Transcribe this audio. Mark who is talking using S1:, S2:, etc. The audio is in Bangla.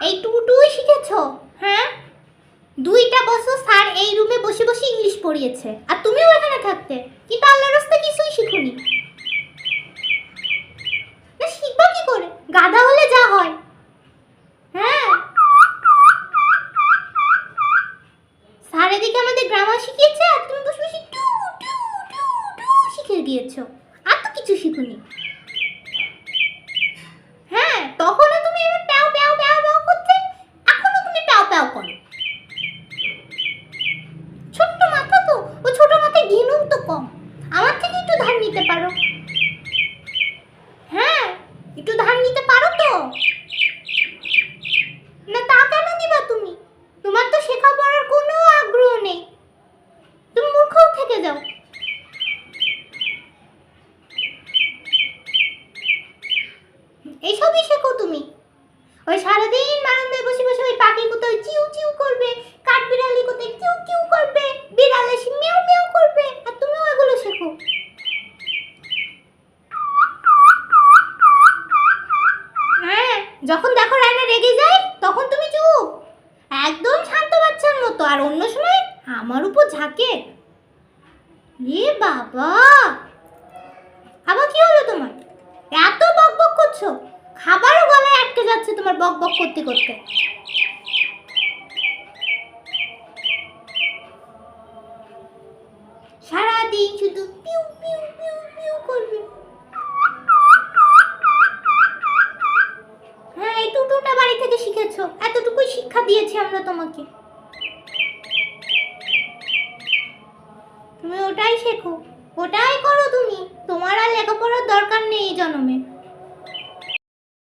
S1: এই টুটুই শিখেছো? হ্যাঁ, 2টা বছর স্যার এই রুমে বসে বসে ইংলিশ পড়িয়েছে, আর তুমিও এখানে থাকতে, কিন্তু আল্লাহর রাস্তা কিছুই শিখুনি। না, শিখবা কি করে? গাধা হলে যা হয়। হ্যাঁ, স্যার এদিকে আমাদের গ্রামার শিখিয়েছে, আর তুমি বসে বসে টু টু টু টু শিখে গিয়েছো, আর তো কিছু শিখুনি। হ্যাঁ, তখনও তুমি এমন প্যাও প্যাও প্যাও প্যাও করতে, এখনো তুমি প্যাও প্যাও করো। ছোট্ট মাথা তো, ও ছোট মাথায় ঘিনুও তো কম, আমার থেকে একটু ধার নিতে পারো। হ্যাঁ, একটু ধার নিতে পারো তো। না, তা কেন দিবা তুমি? তোমার তো শেখাপড়ার কোনো আগ্রহ নেই, তুমি মূর্খও থেকে যাও। এইসবই শেখো তুমি। ওই সারাদিন বারান্দায় বসে বসে ওই পাখি কোথায় চিউ চিউ করবে, কাঠবিড়ালি কোথায় কিউ কিউ করবে, বিড়াল এসে মিয়াও মিয়াও করবে, আর তুমিও এগুলো শেখো। হ্যাঁ, যখন দেখো রায়না রেগে যায় তখন তুমি চুপ, একদম শান্ত বাচ্চার মতো, আর অন্য সময় আমার উপর ঝাঁকে। এ বাবা, আবার কি হলো তোমার? এত বক বক করছো, খাবারও গলায় আটকে যাচ্ছে তোমার বক বক করতে করতে। সারাদিন শুধু পিউ পিউ পিউ পিউ করবে। হ্যাঁ, এই টুটুটা বাড়ি থেকে শিখেছো, এতটুকুই শিক্ষা দিয়েছি আমরা তোমাকে। তুমি ওটাই শেখো, ওটাই করো তুমি, তোমার আর লেখাপড়ার দরকার নেই এই জন্মে।